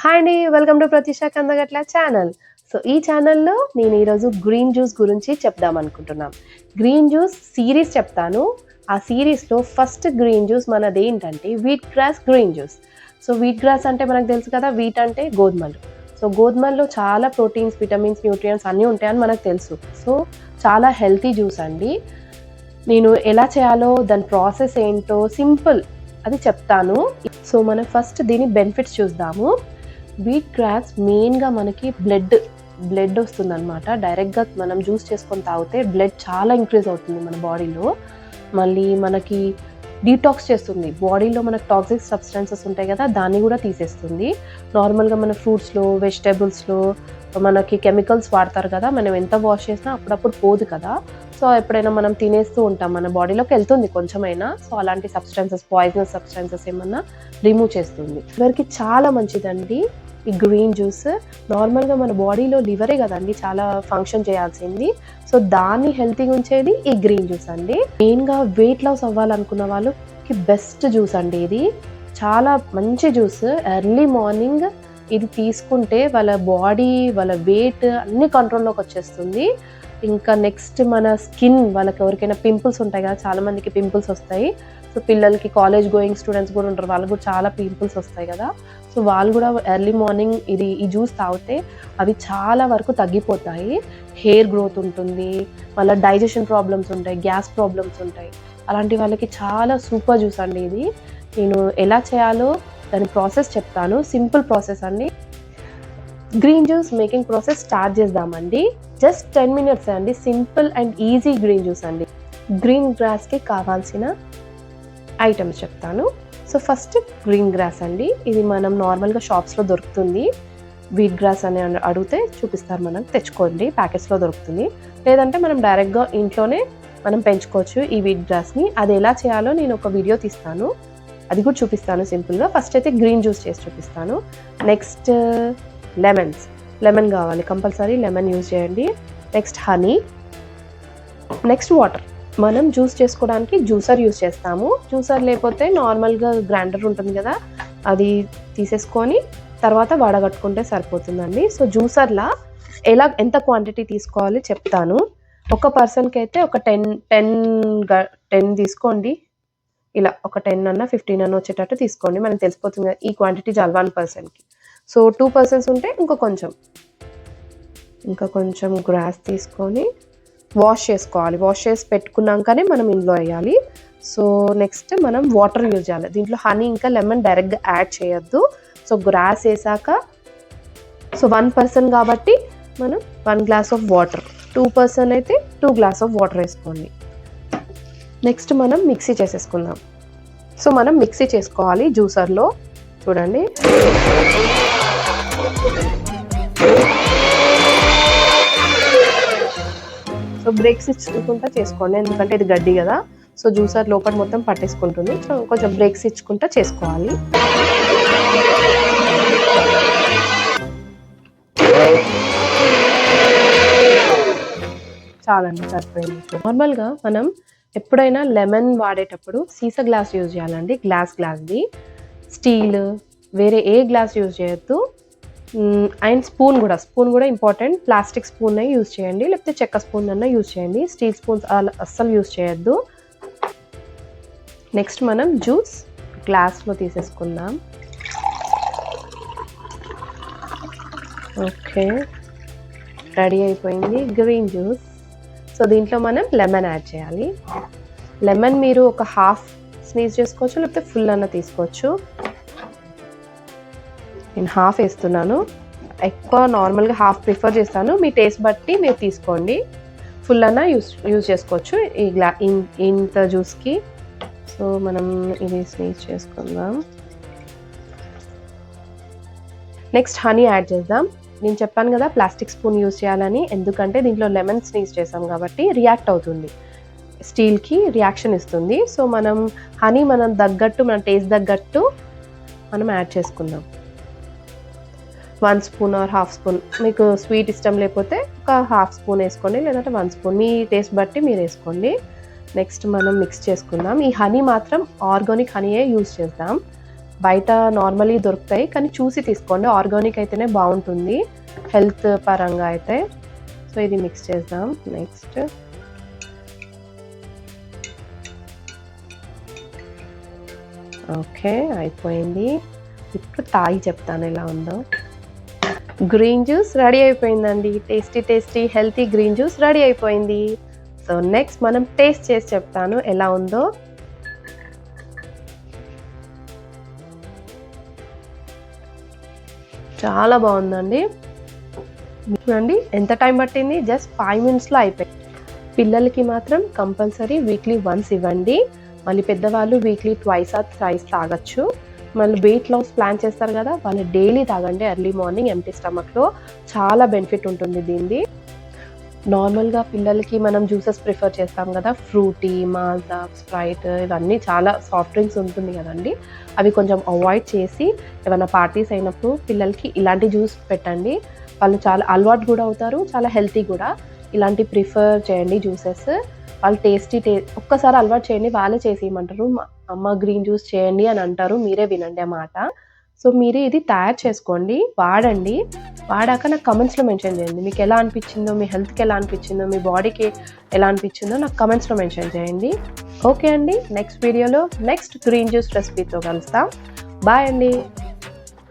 Hi అండి. Welcome to ప్రతిష Kandagatla channel. So, ఈ ఛానల్‌లో నేను ఈరోజు గ్రీన్ జ్యూస్ గురించి చెప్దామనుకుంటున్నాను. గ్రీన్ జ్యూస్ సీరీస్ చెప్తాను. ఆ సీరీస్‌లో ఫస్ట్ గ్రీన్ జ్యూస్ మనదేంటంటే wheat grass green juice. So, wheat grass అంటే మనకు తెలుసు కదా! వీట్ అంటే గోధుమలు. సో, గోధుమల్లో చాలా ప్రోటీన్స్, విటమిన్స్, న్యూట్రియంట్స్ అన్నీ ఉంటాయని మనకు తెలుసు. సో, చాలా హెల్తీ జ్యూస్ అండి. నేను ఎలా చేయాలో, దాని ప్రాసెస్ ఏంటో సింపుల్ అది చెప్తాను. సో, మనం ఫస్ట్ దీని బెనిఫిట్స్ చూద్దాము. వీట్ గ్రాస్ మెయిన్‌గా మనకి బ్లడ్ వస్తుందనమాట. డైరెక్ట్‌గా మనం జ్యూస్ చేసుకొని తాగితే బ్లడ్ చాలా ఇంక్రీజ్ అవుతుంది మన బాడీలో. మళ్ళీ మనకి డీటాక్స్ చేస్తుంది. బాడీలో మనకు టాక్సిక్ సబ్స్టెన్సెస్ ఉంటాయి కదా! దాన్ని కూడా తీసేస్తుంది. నార్మల్‌గా మన ఫ్రూట్స్‌లో, వెజిటబుల్స్‌లో మనకి కెమికల్స్ వాడతారు కదా! మనం ఎంత వాష్ చేసినా అప్పుడప్పుడు పోదు కదా! సో, ఎప్పుడైనా మనం తినేస్తూ ఉంటాం. మన బాడీలోకి వెళ్తుంది కొంచెమైనా. సో, అలాంటి సబ్స్టెన్సెస్, పాయిజనస్ సబ్స్టెన్సెస్ ఏమన్నా రిమూవ్ చేస్తుంది. లివర్‌కి చాలా మంచిదండి ఈ గ్రీన్ జ్యూస్. నార్మల్‌గా మన బాడీలో లివరే కదండీ చాలా ఫంక్షన్ చేయాల్సింది. సో, దాన్ని హెల్తీగా ఉంచేది ఈ గ్రీన్ జ్యూస్ అండి. మెయిన్‌గా వెయిట్ లాస్ అవ్వాలనుకున్న వాళ్ళకి బెస్ట్ జ్యూస్ అండి ఇది. చాలా మంచి జ్యూస్. ఎర్లీ మార్నింగ్ ఇది తీసుకుంటే వాళ్ళ బాడీ, వాళ్ళ వెయిట్ అన్నీ కంట్రోల్‌లోకి వచ్చేస్తుంది. ఇంకా నెక్స్ట్ మన స్కిన్, వాళ్ళకి ఎవరికైనా పింపుల్స్ ఉంటాయి కదా! చాలా మందికి పింపుల్స్ వస్తాయి. సో, పిల్లలకి కాలేజ్ గోయింగ్ స్టూడెంట్స్ కూడా ఉంటారు. వాళ్ళకి కూడా చాలా పింపుల్స్ వస్తాయి కదా! సో, వాళ్ళు కూడా ఎర్లీ మార్నింగ్ ఈ జ్యూస్ తాగితే అవి చాలా వరకు తగ్గిపోతాయి. హెయిర్ గ్రోత్ ఉంటుంది. మళ్ళీ డైజెషన్ ప్రాబ్లమ్స్ ఉంటాయి. గ్యాస్ ప్రాబ్లమ్స్ ఉంటాయి. అలాంటి వాళ్ళకి చాలా సూపర్ జ్యూస్ అండి ఇది. నేను ఎలా చేయాలో దాని ప్రాసెస్ చెప్తాను. సింపుల్ ప్రాసెస్ అండి. Green juice making process start చేద్దామండి. జస్ట్ 10 మినిట్స్ అండి. Simple and easy green juice అండి. గ్రీన్ గ్రాస్‌కి కావాల్సిన ఐటమ్స్ చెప్తాను. సో, ఫస్ట్ గ్రీన్ గ్రాస్ అండి. ఇది మనం నార్మల్‌గా షాప్స్‌లో దొరుకుతుంది. వీట్ గ్రాస్ అని అడిగితే చూపిస్తారు, మనకు తెచ్చుకోండి. ప్యాకెట్స్‌లో దొరుకుతుంది. లేదంటే మనం డైరెక్ట్‌గా ఇంట్లోనే మనం పెంచుకోవచ్చు ఈ వీట్ గ్రాస్‌ని. అది ఎలా చేయాలో నేను ఒక వీడియో తీస్తాను. అది కూడా చూపిస్తాను సింపుల్‌గా. ఫస్ట్ అయితే గ్రీన్ జ్యూస్ చేసి చూపిస్తాను. నెక్స్ట్ లెమన్ కావాలి కంపల్సరీ. లెమన్ యూజ్ చేయండి. Next honey. Next water. మనం జ్యూస్ చేసుకోవడానికి జ్యూసర్ యూజ్ చేస్తాము. జ్యూసర్ లేకపోతే నార్మల్‌గా గ్రైండర్ ఉంటుంది కదా! అది తీసేసుకొని తర్వాత వడగట్టుకుంటే సరిపోతుందండి. సో, జ్యూసర్‌లా ఎంత క్వాంటిటీ తీసుకోవాలి చెప్తాను. ఒక పర్సన్‌కి అయితే ఒక 10 తీసుకోండి. ఇలా ఒక 10 అన్నా 15 అన్నా వచ్చేటట్టు తీసుకోండి. మనకు తెలిసిపోతుంది కదా! ఈ క్వాంటిటీ చాలు 1 పర్సన్‌కి. సో, 2 పర్సన్స్ ఉంటే ఇంకా కొంచెం గ్రాస్ తీసుకొని వాష్ చేసుకోవాలి. వాష్ చేసి పెట్టుకున్నాకనే మనం ఇందులో వేయాలి. సో, నెక్స్ట్ మనం వాటర్ యూజ్ చేయాలి. దీంట్లో హనీ ఇంకా లెమన్ డైరెక్ట్‌గా యాడ్ చేయొద్దు. సో, గ్రాస్ వేసాక 1 పర్సన్ కాబట్టి మనం 1 గ్లాస్ ఆఫ్ వాటర్, 2 పర్సన్ అయితే 2 గ్లాస్ ఆఫ్ వాటర్ వేసుకోండి. నెక్స్ట్ మనం మిక్సీ చేసేసుకుందాం. సో, మనం మిక్సీ చేసుకోవాలి జ్యూసర్‌లో. చూడండి. సో, బ్రేక్స్ ఇచ్చుకుంటా చేసుకోండి. ఎందుకంటే ఇది గడ్డి కదా! సో, జ్యూసర్ లోపల మొత్తం పట్టేసుకుంటుంది. సో, కొంచెం బ్రేక్స్ ఇచ్చుకుంటా చేసుకోవాలి. చాలండి, సరిపోయింది. నార్మల్‌గా మనం ఎప్పుడైనా లెమన్ వాడేటప్పుడు సీసా గ్లాస్ యూజ్ చేయాలండి. గ్లాస్‌ది. స్టీల్, వేరే ఏ గ్లాస్ యూజ్ చేయొద్దు. అండ్ స్పూన్ కూడా ఇంపార్టెంట్. ప్లాస్టిక్ స్పూన్ యూజ్ చేయండి. లేకపోతే చెక్క స్పూన్ అన్నా యూజ్ చేయండి. స్టీల్ స్పూన్స్ అస్సలు యూజ్ చేయొద్దు. నెక్స్ట్ మనం జ్యూస్ గ్లాస్‌లో తీసేసుకుందాం. ఓకే, రెడీ అయిపోయింది గ్రీన్ జ్యూస్. సో, దీంట్లో మనం లెమన్ యాడ్ చేయాలి. లెమన్ మీరు ఒక హాఫ్ స్నీజ్ చేసుకోవచ్చు, లేకపోతే ఫుల్ అన్న తీసుకోవచ్చు. నేను హాఫ్ వేస్తున్నాను. ఎక్కువ నార్మల్‌గా హాఫ్ ప్రిఫర్ చేస్తాను. మీ టేస్ట్ బట్టి మీరు తీసుకోండి. ఫుల్ అన్న యూజ్ చేసుకోవచ్చు ఇంత జ్యూస్‌కి. సో, మనం ఇది స్నీజ్ చేసుకుందాం. నెక్స్ట్ హనీ యాడ్ చేద్దాం. నేను చెప్పాను కదా ప్లాస్టిక్ స్పూన్ యూజ్ చేయాలని. ఎందుకంటే దీంట్లో లెమన్ స్నీజ్ చేసాం కాబట్టి రియాక్ట్ అవుతుంది. స్టీల్‌కి రియాక్షన్ ఇస్తుంది. సో, మనం హనీ మన టేస్ట్ తగ్గట్టు మనం యాడ్ చేసుకుందాం. 1 స్పూన్ ఆర్ హాఫ్ స్పూన్. మీకు స్వీట్ ఇష్టం లేకపోతే ఒక హాఫ్ స్పూన్ వేసుకోండి, లేదంటే 1 స్పూన్. మీ టేస్ట్ బట్టి మీరు వేసుకోండి. నెక్స్ట్ మనం మిక్స్ చేసుకుందాం. ఈ హనీ మాత్రం ఆర్గానిక్ హనీయే యూజ్ చేద్దాం. బయట నార్మల్లీ దొరుకుతాయి, కానీ చూసి తీసుకోండి. ఆర్గానిక్ అయితేనే బాగుంటుంది హెల్త్ పరంగా అయితే. సో ఇది మిక్స్ చేద్దాం. నెక్స్ట్ ఓకే, అయిపోయింది. ఇప్పుడు తాగి చెప్తాను ఎలా ఉందో. గ్రీన్ జ్యూస్ రెడీ అయిపోయిందండి. Tasty tasty healthy green juice ready అయిపోయింది. సో నెక్స్ట్ మనం టేస్ట్ చేసి చెప్తాను ఎలా ఉందో. చాలా బాగుందండి. చూడండి ఎంత టైం పట్టింది, జస్ట్ 5 minutesలో అయిపోయింది. పిల్లలకి మాత్రం కంపల్సరీ వీక్లీ వన్స్ ఇవ్వండి. మళ్ళీ పెద్దవాళ్ళు వీక్లీ ట్వైస్ ఆర్ థ్రైస్ తాగొచ్చు. మళ్ళీ వెయిట్ లాస్ ప్లాన్ చేస్తారు కదా, వాళ్ళు డైలీ తాగండి ఎర్లీ మార్నింగ్ ఎంప్టీ స్టమక్లో. చాలా బెనిఫిట్ ఉంటుంది దీనిది. నార్మల్గా పిల్లలకి మనం జ్యూసెస్ ప్రిఫర్ చేస్తాం కదా, ఫ్రూటీ, మాజా, స్ప్రైట్, ఇవన్నీ చాలా సాఫ్ట్ డ్రింక్స్ ఉంటుంది కదండి, అవి కొంచెం అవాయిడ్ చేసి ఏమైనా పార్టీస్ అయినప్పుడు పిల్లలకి ఇలాంటి జ్యూస్ పెట్టండి. వాళ్ళు చాలా అలవాటు కూడా అవుతారు, చాలా హెల్తీ కూడా. ఇలాంటి ప్రిఫర్ చేయండి జ్యూసెస్. వాళ్ళు ఒక్కసారి అలవాటు చేయండి, వాళ్ళే చేసి ఇవ్వమంటారు. అమ్మ గ్రీన్ జ్యూస్ చేయండి అని అంటారు, మీరే వినండి ఆ మాట. సో మీరే ఇది తయారు చేసుకోండి, వాడండి. వాడాక నాకు కమెంట్స్లో మెన్షన్ చేయండి మీకు ఎలా అనిపించిందో, మీ హెల్త్కి ఎలా అనిపించిందో, మీ బాడీకి ఎలా అనిపించిందో నాకు కమెంట్స్లో మెన్షన్ చేయండి. ఓకే అండి, నెక్స్ట్ వీడియోలో నెక్స్ట్ గ్రీన్ జ్యూస్ రెసిపీతో కలుస్తాం. బాయ్ అండి.